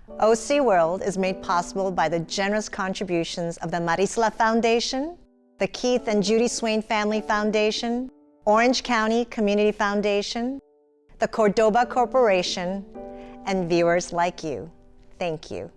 OC World is made possible by the generous contributions of the Marisla Foundation, the Keith and Judy Swain Family Foundation, Orange County Community Foundation, the Cordoba Corporation, and viewers like you. Thank you.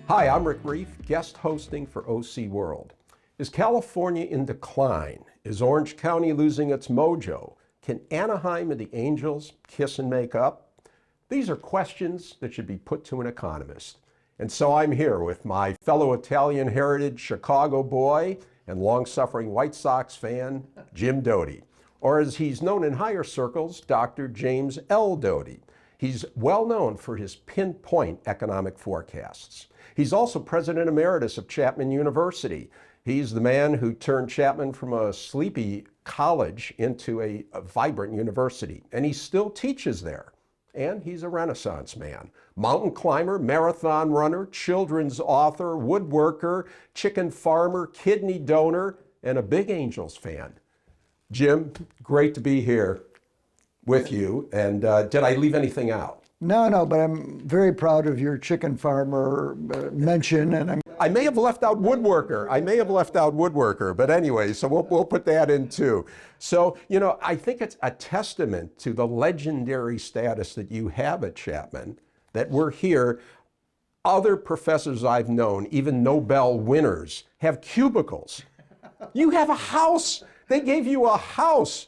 Hi, I'm Rick Reiff, guest hosting for OC World. Is California in decline? Is Orange County losing its mojo? Can Anaheim and the Angels kiss and make up? These are questions that should be put to an economist. And so I'm here with my fellow Italian heritage Chicago boy and long-suffering White Sox fan, Jim Doti, or as he's known in higher circles, Dr. James L. Doti. He's well known for his pinpoint economic forecasts. He's also president emeritus of Chapman University. He's the man who turned Chapman from a sleepy college into a vibrant university, and he still teaches there. And he's a Renaissance man. Mountain climber, marathon runner, children's author, woodworker, chicken farmer, kidney donor, and a big Angels fan. Jim, great to be here with you. And did I leave anything out? No, but I'm very proud of your chicken farmer mention, and I may have left out woodworker. But anyway, so we'll put that in too. So, you know, I think it's a testament to the legendary status that you have at Chapman that we're here. Other professors I've known, even Nobel winners, have cubicles. You have a house. They gave you a house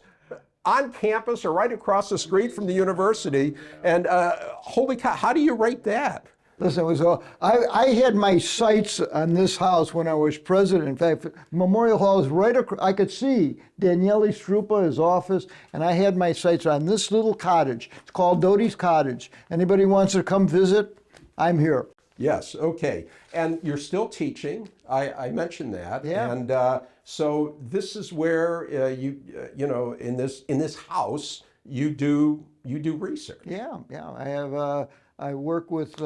on campus or right across the street from the university. And holy cow, how do you rate that? Listen, it was I had my sights on this house when I was president. In fact, Memorial Hall is right across. I could see Daniele Struppa, his office, and I had my sights on this little cottage. It's called Doti's Cottage. Anybody wants to come visit, I'm here. Yes, okay. And you're still teaching. I mentioned that. Yeah. And so this is where you know, in this house you do research. Yeah. I work with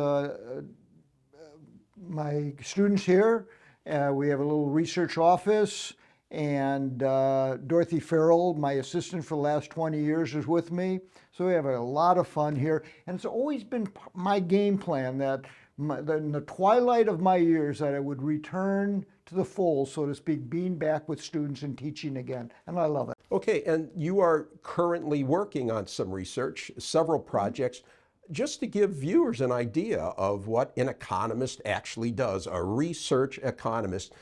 my students here. We have a little research office, and Dorothy Farrell, my assistant for the last 20 years, is with me. So we have a lot of fun here. And it's always been my game plan that in the twilight of my years that I would return to the fold, so to speak, being back with students and teaching again. And I love it. Okay, and you are currently working on some research, several projects. Just to give viewers an idea of what an economist actually does, a research economist.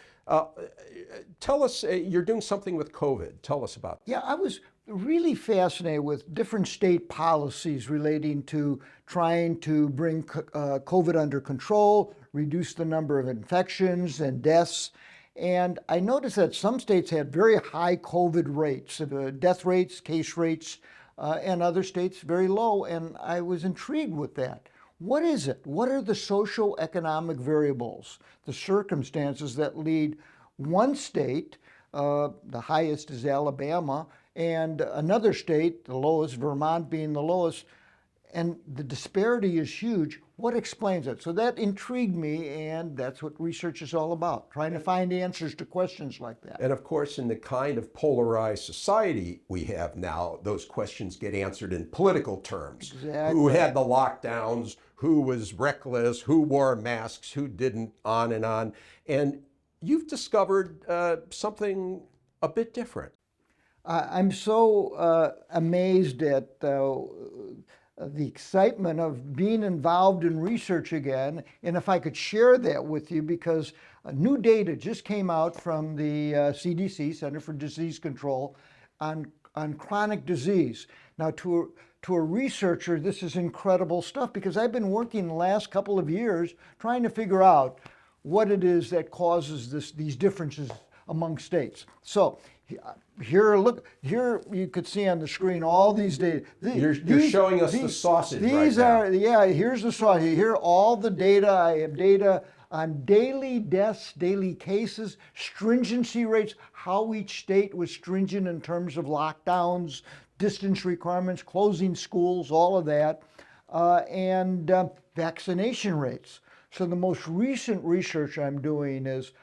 Tell us, you're doing something with COVID. Tell us about that. Yeah, I was really fascinated with different state policies relating to trying to bring COVID under control, reduce the number of infections and deaths. And I noticed that some states had very high COVID rates, death rates, case rates, and other states very low. And I was intrigued with that. What is it? What are the socio-economic variables, the circumstances that lead one state, the highest is Alabama, and another state, the lowest, Vermont being the lowest, and the disparity is huge. What explains it? So that intrigued me, and that's what research is all about, trying to find answers to questions like that. And of course, in the kind of polarized society we have now, those questions get answered in political terms. Exactly. Who had the lockdowns, who was reckless, who wore masks, who didn't, on and on. And you've discovered something a bit different. I'm so amazed at the excitement of being involved in research again, and if I could share that with you, because new data just came out from the CDC, Center for Disease Control, on chronic disease. Now, to a researcher, this is incredible stuff, because I've been working the last couple of years trying to figure out what it is that causes these differences among states. So here you could see on the screen all these data. You're showing us the sausage these right now. Yeah, here's the sausage. Here are all the data. I have data on daily deaths, daily cases, stringency rates, how each state was stringent in terms of lockdowns, distance requirements, closing schools, all of that, and vaccination rates. So the most recent research I'm doing is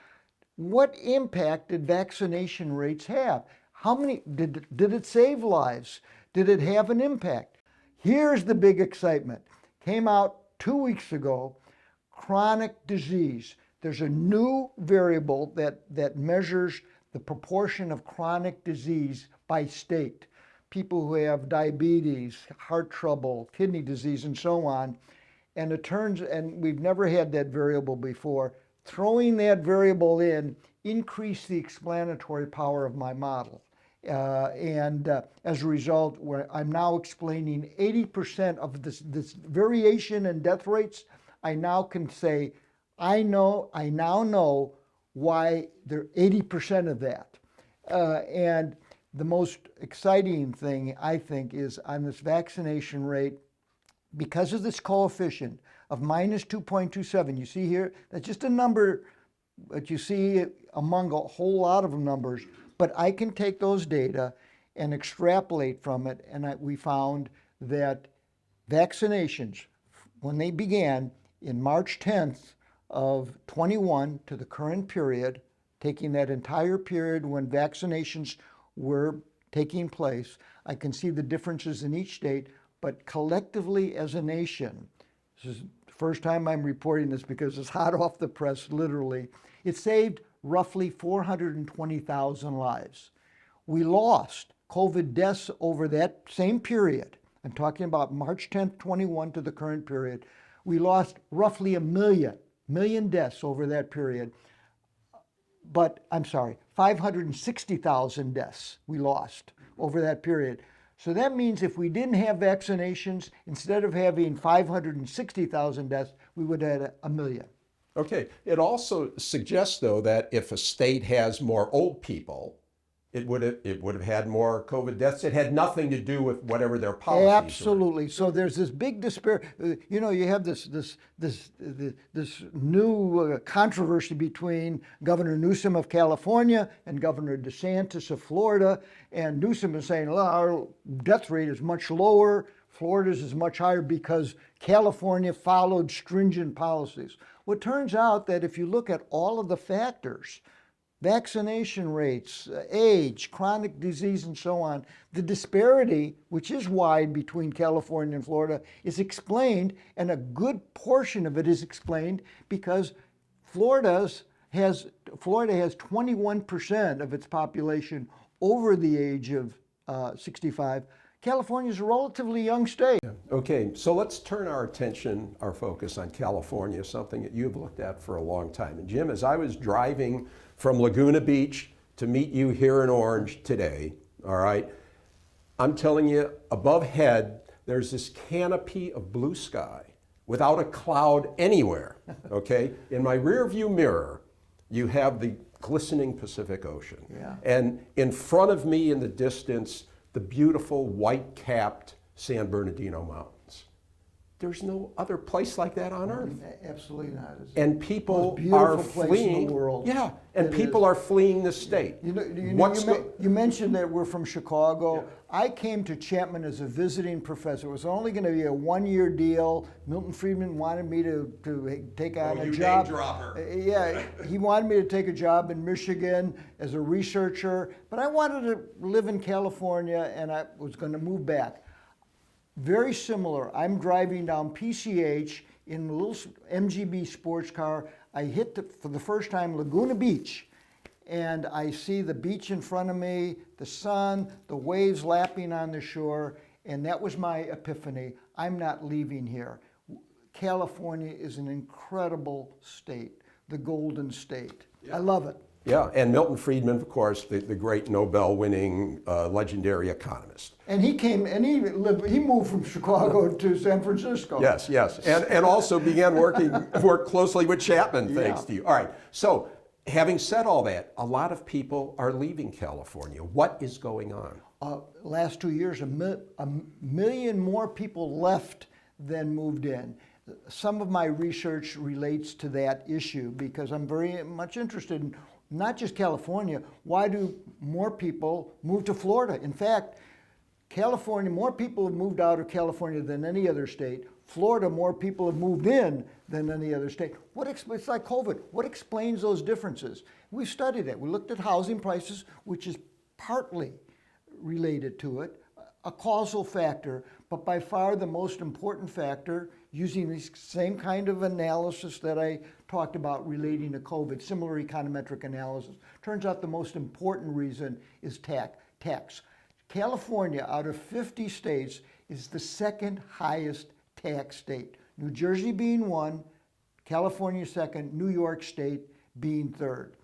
what impact did vaccination rates have? How many, did it save lives? Did it have an impact? Here's the big excitement. Came out 2 weeks ago, chronic disease. There's a new variable that measures the proportion of chronic disease by state. People who have diabetes, heart trouble, kidney disease, and so on. And it turns, and we've never had that variable before, throwing that variable in increased the explanatory power of my model. As a result, I'm now explaining 80% of this variation in death rates. I now can say, I now know why they're 80% of that. And the most exciting thing, I think, is on this vaccination rate, because of this coefficient of minus 2.27, you see here, that's just a number that you see among a whole lot of numbers, but I can take those data and extrapolate from it, and we found that vaccinations, when they began in March 10th of 21 to the current period, taking that entire period when vaccinations were taking place, I can see the differences in each state, but collectively as a nation, this is the first time I'm reporting this because it's hot off the press, literally, it saved roughly 420,000 lives. We lost COVID deaths over that same period. I'm talking about March 10th, 21 to the current period. We lost roughly a million deaths over that period. But I'm sorry, 560,000 deaths we lost over that period. So that means if we didn't have vaccinations, instead of having 560,000 deaths, we would have had a million. Okay. It also suggests, though, that if a state has more old people, it would have had more COVID deaths. It had nothing to do with whatever their policies Absolutely. Were. So there's this big disparity. You know, you have this new controversy between Governor Newsom of California and Governor DeSantis of Florida. And Newsom is saying, well, our death rate is much lower. Florida's is much higher because California followed stringent policies. Well, it turns out that if you look at all of the factors, vaccination rates, age, chronic disease, and so on, the disparity, which is wide between California and Florida, is explained, and a good portion of it is explained because Florida has 21% of its population over the age of 65. California is a relatively young state. Okay, so let's turn our attention, our focus on California, something that you've looked at for a long time. And Jim, as I was driving from Laguna Beach to meet you here in Orange today, all right, I'm telling you, above head, there's this canopy of blue sky without a cloud anywhere, okay? In my rear view mirror, you have the glistening Pacific Ocean. Yeah. And in front of me in the distance, the beautiful white-capped San Bernardino Mountains. There's no other place like that on Earth. Absolutely not. And people are fleeing. In the world. Yeah, and people are fleeing the state. You mentioned that we're from Chicago. Yeah. I came to Chapman as a visiting professor. It was only going to be a one-year deal. Milton Friedman wanted me to take on a job. Name dropper. Yeah, he wanted me to take a job in Michigan as a researcher, but I wanted to live in California, and I was going to move back. Very similar. I'm driving down PCH in a little MGB sports car. I hit, for the first time, Laguna Beach, and I see the beach in front of me, the sun, the waves lapping on the shore, and that was my epiphany. I'm not leaving here. California is an incredible state, the Golden State. Yeah. I love it. Yeah, and Milton Friedman, of course, the great Nobel-winning legendary economist. And he came, and he moved from Chicago to San Francisco. Yes, and also began work closely with Chapman, thanks to you. All right, so having said all that, a lot of people are leaving California. What is going on? Last 2 years, a million more people left than moved in. Some of my research relates to that issue because I'm very much interested in not just California. Why do more people move to Florida? In fact, California, more people have moved out of California than any other state. Florida, more people have moved in than any other state. It's like COVID. What explains those differences? We studied it. We looked at housing prices, which is partly related to it, a causal factor, but by far the most important factor, using the same kind of analysis that I talked about relating to COVID, similar econometric analysis. Turns out the most important reason is tax. California, out of 50 states, is the second highest tax state. New Jersey being one, California second, New York State being third.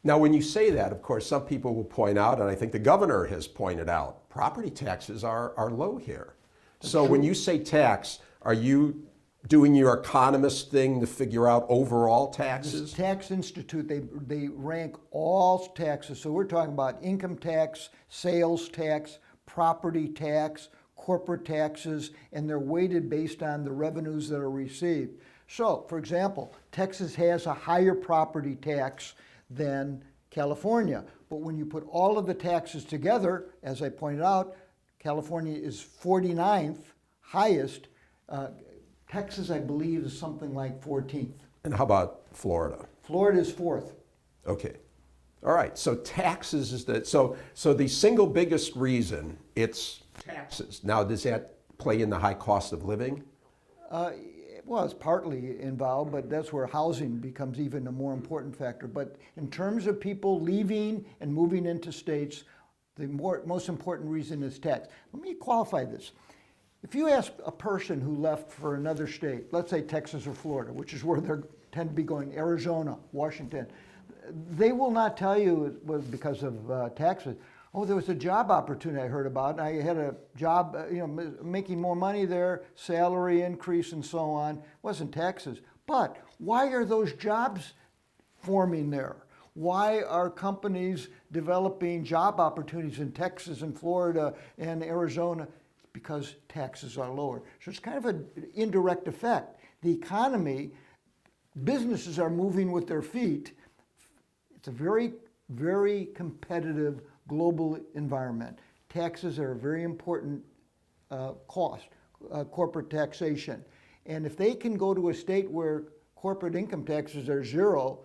Now, when you say that, of course, some people will point out, and I think the governor has pointed out, property taxes are low here. So when you say tax, are you doing your economist thing to figure out overall taxes? The Tax Institute, they rank all taxes. So we're talking about income tax, sales tax, property tax, corporate taxes, and they're weighted based on the revenues that are received. So, for example, Texas has a higher property tax than California. But when you put all of the taxes together, as I pointed out, California is 49th highest. Texas, I believe, is something like 14th. And how about Florida? Florida is 4th. Okay. All right. So taxes is so the single biggest reason it's taxes. Now, does that play in the high cost of living? Well, it's partly involved, but that's where housing becomes even a more important factor. But in terms of people leaving and moving into states, the most important reason is tax. Let me qualify this. If you ask a person who left for another state, let's say Texas or Florida, which is where they tend to be going, Arizona, Washington, they will not tell you it was because of taxes. Oh, there was a job opportunity I heard about. I had a job, making more money there, salary increase and so on. It wasn't taxes. But why are those jobs forming there? Why are companies developing job opportunities in Texas and Florida and Arizona? Because taxes are lower. So it's kind of an indirect effect. The economy, businesses are moving with their feet. It's a very, very competitive global environment. Taxes are a very important cost, corporate taxation. And if they can go to a state where corporate income taxes are zero,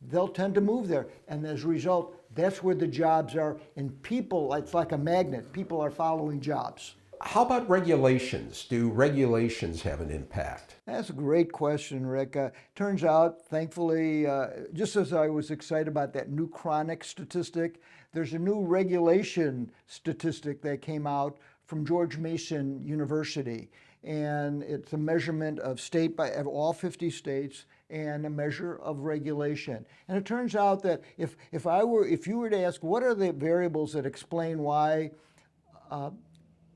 they'll tend to move there. And as a result, that's where the jobs are. And people, it's like a magnet, people are following jobs. How about regulations? Do regulations have an impact? That's a great question, Rick. Turns out, thankfully, just as I was excited about that new chronic statistic, there's a new regulation statistic that came out from George Mason University. And it's a measurement of of all 50 states and a measure of regulation. And it turns out that if you were to ask what are the variables that explain why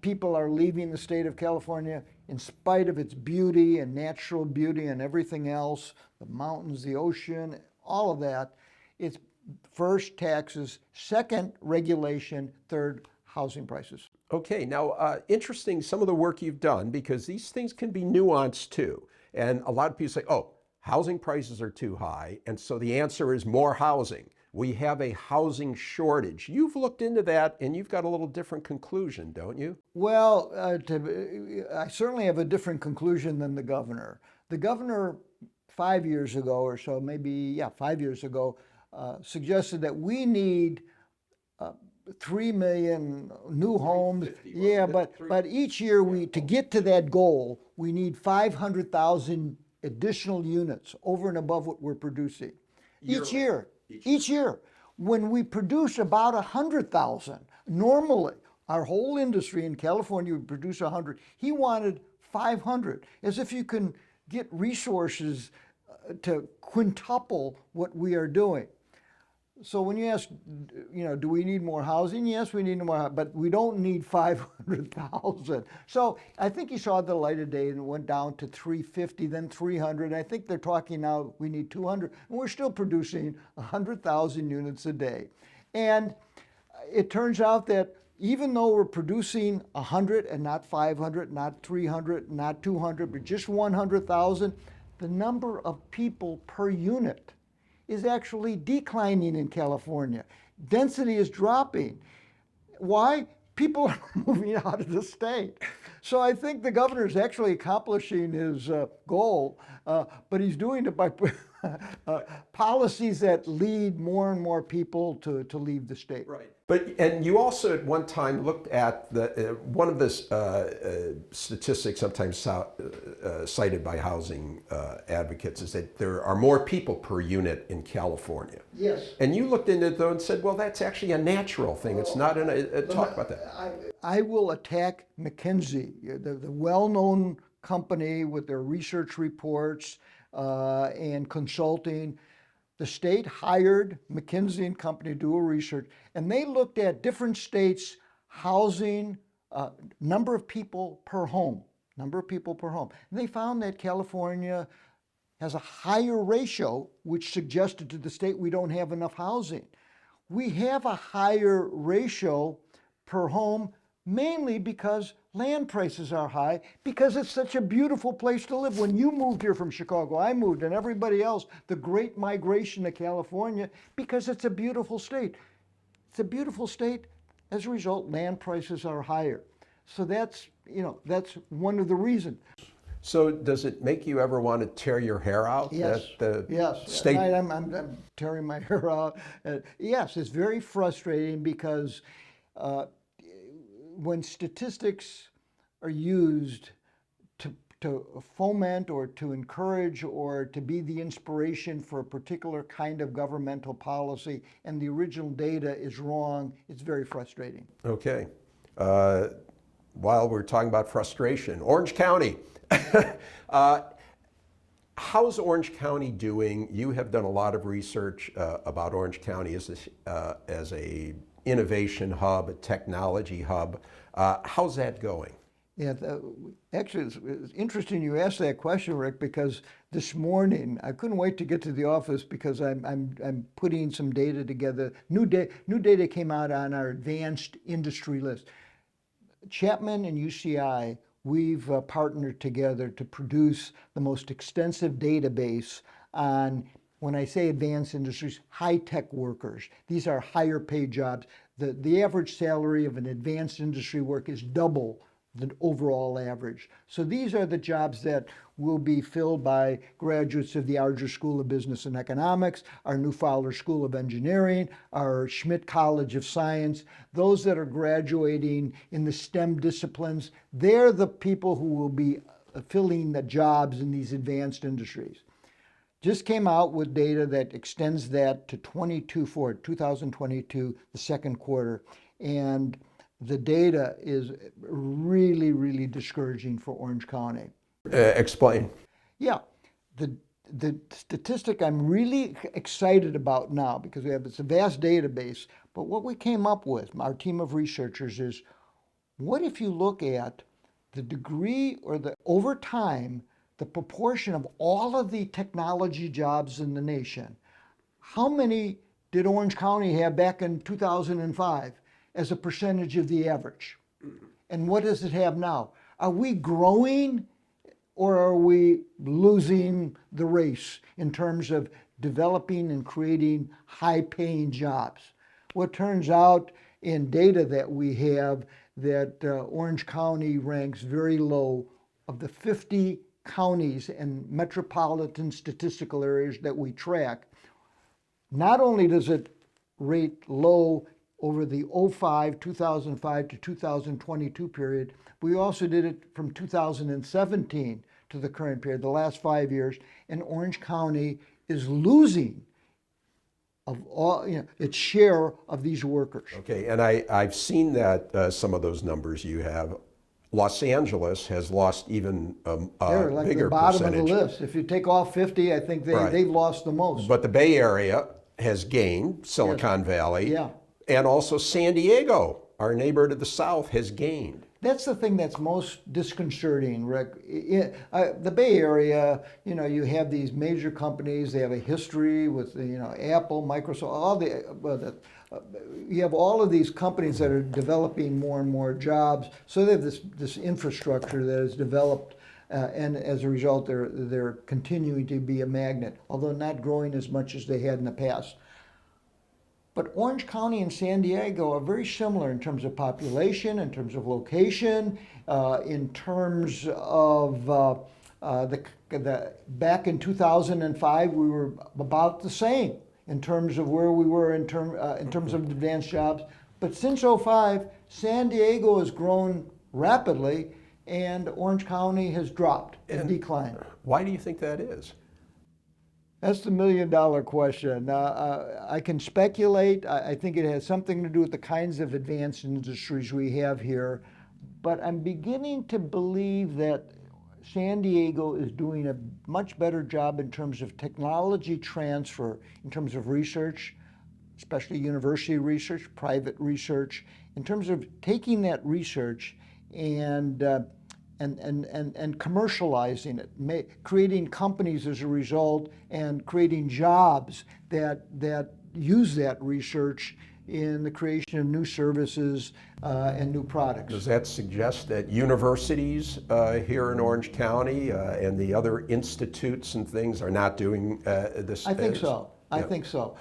people are leaving the state of California in spite of its beauty and natural beauty and everything else, the mountains, the ocean, all of that, it's first taxes, second regulation, third housing prices. Okay, now interesting some of the work you've done, because these things can be nuanced too. And a lot of people say, oh, housing prices are too high, and so the answer is more housing. We have a housing shortage. You've looked into that and you've got a little different conclusion, don't you? Well, I certainly have a different conclusion than the governor. The governor 5 years ago or so, 5 years ago, suggested that we need 3 million new homes. But each year to get to that goal, we need 500,000 additional units over and above what we're producing. Each year. When we produce about 100,000, normally our whole industry in California would produce 100. He wanted 500, as if you can get resources to quintuple what we are doing. So when you ask, do we need more housing? Yes, we need more, but we don't need 500,000. So I think he saw the light of day and went down to 350, then 300. I think they're talking now we need 200, and we're still producing 100,000 units a day. And it turns out that even though we're producing 100 and not 500, not 300, not 200, but just 100,000, the number of people per unit is actually declining in California. Density is dropping. Why? people are moving out of the state. So I think the governor is actually accomplishing his goal, but he's doing it by policies that lead more and more people to leave the state. Right. And you also at one time looked at one of the statistics sometimes cited by housing advocates is that there are more people per unit in California. Yes. And you looked into it though and said, well, that's actually a natural thing. It's not talk about that. I will attack McKinsey, the well-known company with their research reports and consulting. The state hired McKinsey and Company to do a research, and they looked at different states' housing, number of people per home. And they found that California has a higher ratio, which suggested to the state we don't have enough housing. We have a higher ratio per home mainly because land prices are high, because it's such a beautiful place to live. When you moved here from Chicago, I moved, and everybody else, the great migration to California, because it's a beautiful state. It's a beautiful state. As a result, land prices are higher. So that's one of the reasons. So does it make you ever want to tear your hair out? Yes. Yes. State... I'm tearing my hair out. Yes, it's very frustrating because when statistics are used to foment or to encourage or to be the inspiration for a particular kind of governmental policy and the original data is wrong, it's very frustrating. Okay. While we're talking about frustration, Orange County. How's Orange County doing? You have done a lot of research about Orange County as a innovation hub, a technology hub. How's that going? Yeah, actually, it's interesting you asked that question, Rick, because this morning I couldn't wait to get to the office because I'm putting some data together. New data came out on our advanced industry list. Chapman and UCI, we've partnered together to produce the most extensive database on, when I say advanced industries, high-tech workers. These are higher paid jobs. The average salary of an advanced industry work is double the overall average. So these are the jobs that will be filled by graduates of the Arger School of Business and Economics, our New Fowler School of Engineering, our Schmidt College of Science. Those that are graduating in the STEM disciplines, they're the people who will be filling the jobs in these advanced industries. Just came out with data that extends that to 2022, the second quarter. And the data is really, really discouraging for Orange County. Explain. Yeah, the statistic I'm really excited about now, because it's a vast database, but what we came up with, our team of researchers, is what if you look at the degree or over time, the proportion of all of the technology jobs in the nation. How many did Orange County have back in 2005 as a percentage of the average? And what does it have now? Are we growing or are we losing the race in terms of developing and creating high-paying jobs? Well, it turns out in data that we have that Orange County ranks very low. Of the 50 counties and metropolitan statistical areas that we track, not only does it rate low over the 2005 to 2022 period, we also did it from 2017 to the current period, the last 5 years, and Orange County is losing of all, its share of these workers. Okay, and I've seen that some of those numbers you have. Los Angeles has lost even They're like bigger the bottom percentage. of the list. If you take off 50, I think they've lost the most. But the Bay Area has gained, Silicon Valley, Yeah. and also San Diego, our neighbor to the south, has gained. That's the thing that's most disconcerting, Rick. The Bay Area, you have these major companies. They have a history with, Apple, Microsoft, you have all of these companies that are developing more and more jobs. So they have this infrastructure that is developed, and as a result, they're continuing to be a magnet, although not growing as much as they had in the past. But Orange County and San Diego are very similar in terms of population, in terms of location, in terms of back in 2005, we were about the same in terms of where we were in terms of advanced jobs. But since '05, San Diego has grown rapidly, and Orange County has dropped and declined. Why do you think that is? That's the million-dollar question. I can speculate. I think it has something to do with the kinds of advanced industries we have here. But I'm beginning to believe that San Diego is doing a much better job in terms of technology transfer, in terms of research, especially university research, private research, in terms of taking that research and commercializing it, creating companies as a result, and creating jobs that use that research in the creation of new services and new products. Does that suggest that universities here in Orange County and the other institutes and things are not doing this? I think so. I think so.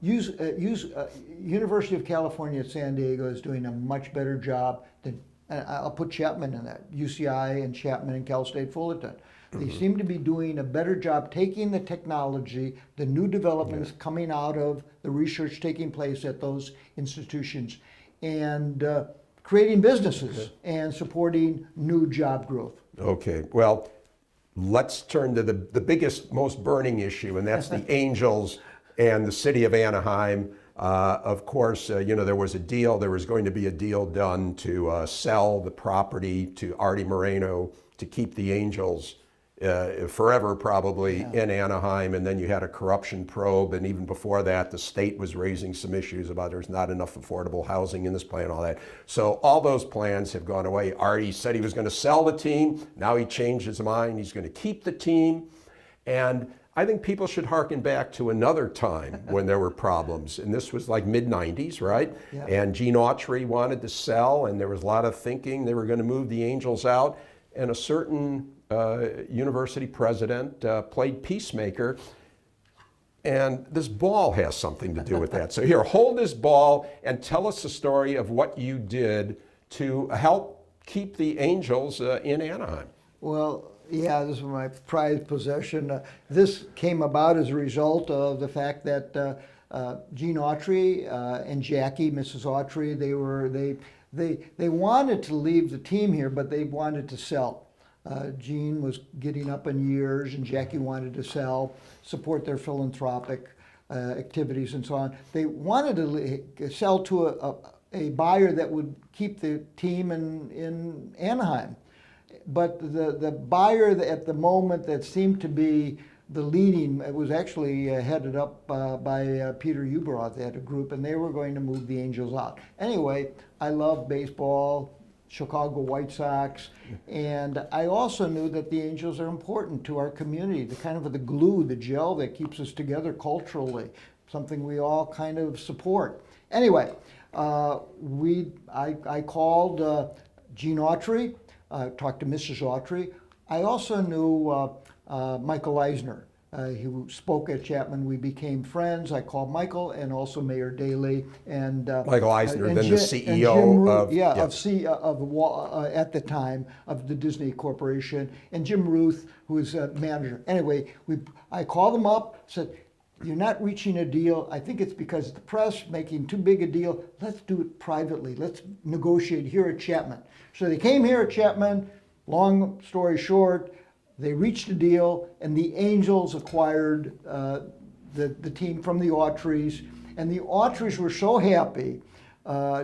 University of California at San Diego is doing a much better job than, I'll put Chapman in that, UCI and Chapman and Cal State Fullerton. They seem to be doing a better job taking the technology, the new developments coming out of the research taking place at those institutions, and creating businesses and supporting new job growth. Okay, well, let's turn to the biggest, most burning issue, and that's the Angels and the city of Anaheim. Of course, there was a deal, there was going to be a deal done to sell the property to Artie Moreno to keep the Angels forever probably in Anaheim, and then you had a corruption probe, and even before that the state was raising some issues about there's not enough affordable housing in this plan, all that. So all those plans have gone away. Artie said he was going to sell the team, now he changed his mind, he's going to keep the team, and I think people should hearken back to another time when there were problems, and this was like mid-90s, right? Yeah. And Gene Autry wanted to sell, and there was a lot of thinking they were going to move the Angels out, and a certain university president played peacemaker, and this ball has something to do with that. So here, hold this ball and tell us the story of what you did to help keep the Angels in Anaheim. Well, yeah, this is my prized possession. This came about as a result of the fact that Gene Autry and Jackie, Mrs. Autry, they wanted to leave the team here, but they wanted to sell. Gene was getting up in years, and Jackie wanted to sell, support their philanthropic activities and so on. They wanted to sell to a buyer that would keep the team in Anaheim. But the buyer at the moment that seemed to be the leading, it was actually headed up by Peter Uberoth. They had a group, and they were going to move the Angels out. Anyway, I love baseball, Chicago White Sox, and I also knew that the Angels are important to our community, the kind of the glue, the gel that keeps us together culturally, something we all kind of support. Anyway, I called Gene Autry, talked to Mrs. Autry. I also knew Michael Eisner. He spoke at Chapman. We became friends. I called Michael and also Mayor Daley and Michael Eisner, then the CEO at the time of the Disney Corporation, and Jim Ruth, who was a manager. Anyway, I called them up, said, "You're not reaching a deal. I think it's because the press making too big a deal. Let's do it privately. Let's negotiate here at Chapman." So they came here at Chapman. Long story short, they reached a deal, and the Angels acquired the team from the Autrys. And the Autrys were so happy.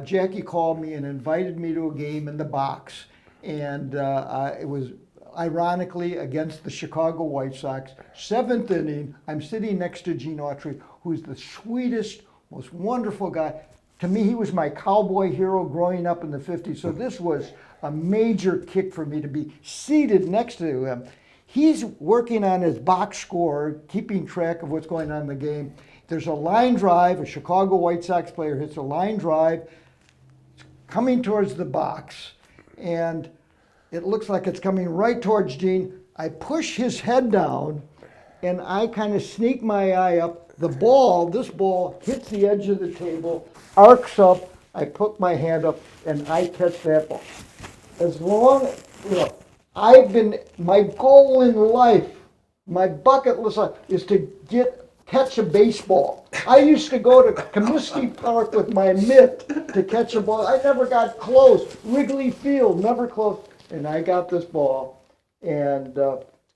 Jackie called me and invited me to a game in the box. And it was ironically against the Chicago White Sox. 7th inning, I'm sitting next to Gene Autry, who's the sweetest, most wonderful guy. To me, he was my cowboy hero growing up in the 50s. So this was a major kick for me to be seated next to him. He's working on his box score, keeping track of what's going on in the game. There's a line drive, a Chicago White Sox player hits a line drive, coming towards the box, and it looks like it's coming right towards Gene. I push his head down, and I kind of sneak my eye up, the ball, this ball hits the edge of the table, arcs up, I put my hand up, and I catch that ball. As long, my goal in life, my bucket list is to catch a baseball. I used to go to Comiskey Park with my mitt to catch a ball. I never got close. Wrigley Field, never close. And I got this ball, and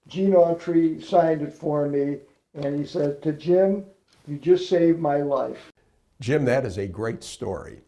Gene Autry signed it for me, and he said, to Jim, you just saved my life. Jim, that is a great story.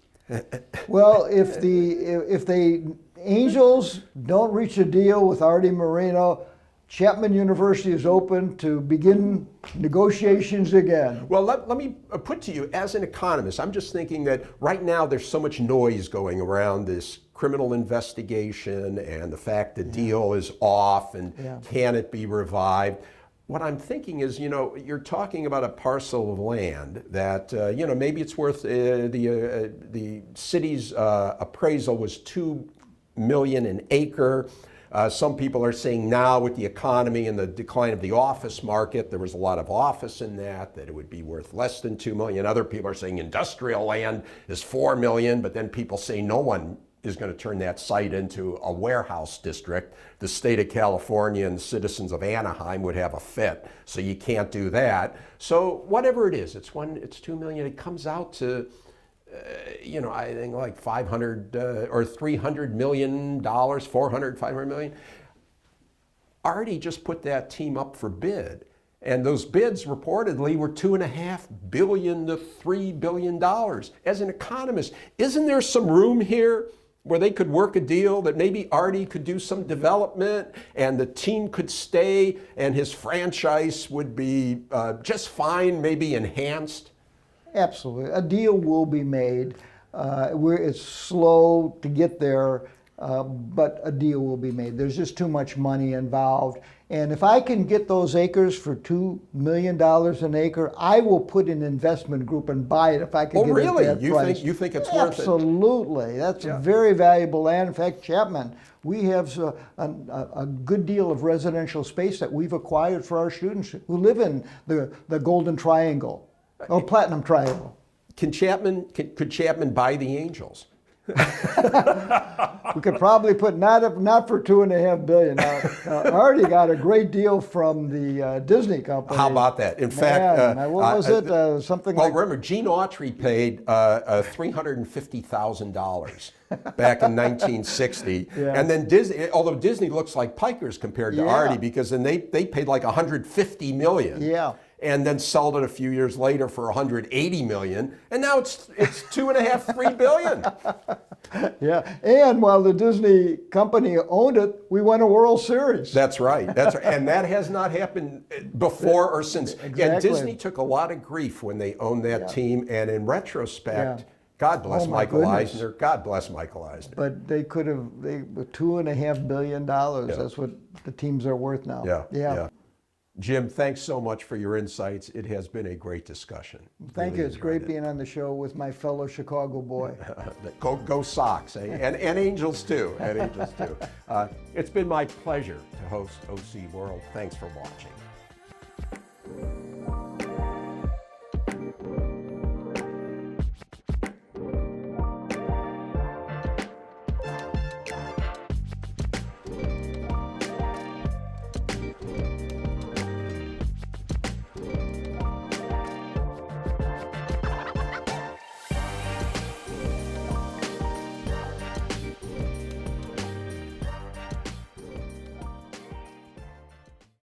Well, if the Angels don't reach a deal with Artie Moreno, Chapman University is open to begin negotiations again. Well, let me put to you, as an economist, I'm just thinking that right now there's so much noise going around this criminal investigation and the fact the deal is off and can it be revived. What I'm thinking is, you're talking about a parcel of land that, maybe it's worth, the city's appraisal was $2 million an acre. Some people are saying now with the economy and the decline of the office market, there was a lot of office in that it would be worth less than $2 million. Other people are saying industrial land is $4 million, but then people say no one is going to turn that site into a warehouse district. The state of California and citizens of Anaheim would have a fit, so you can't do that. So whatever it is, it's $2 million. It comes out to, I think like $500 or $300 million, 500 million. Artie just put that team up for bid. And those bids reportedly were $2.5 billion to $3 billion. As an economist, isn't there some room here where they could work a deal that maybe Artie could do some development and the team could stay and his franchise would be just fine, maybe enhanced? Absolutely. A deal will be made. It's slow to get there, but a deal will be made. There's just too much money involved. And if I can get those acres for $2 million an acre, I will put an investment group and buy it if I can get it at that price. You think it's worth it? Absolutely. That's very valuable land. In fact, Chapman, we have a good deal of residential space that we've acquired for our students who live in the Golden Triangle. Oh, Platinum Triangle. Could Chapman buy the Angels? We could probably put not for $2.5 billion. I already got a great deal from the Disney company. How about that? In fact, what was it? Something well, like. Remember, Gene Autry paid $350,000 back in 1960, and then Disney. Although Disney looks like pikers compared to Artie, because then they paid like $150 million. Yeah. And then sold it a few years later for $180 million, and now it's $2.5–3 billion. Yeah, and while the Disney company owned it, we won a World Series. That's right. And that has not happened before or since. Exactly. And Disney took a lot of grief when they owned that team, and in retrospect, God bless Michael Eisner. God bless Michael Eisner. But they could have, with $2.5 billion, that's what the teams are worth now. Yeah. Jim, thanks so much for your insights. It has been a great discussion. Thank you. It's great being on the show with my fellow Chicago boy. Go Sox, eh? and Angels too. It's been my pleasure to host OC World. Thanks for watching.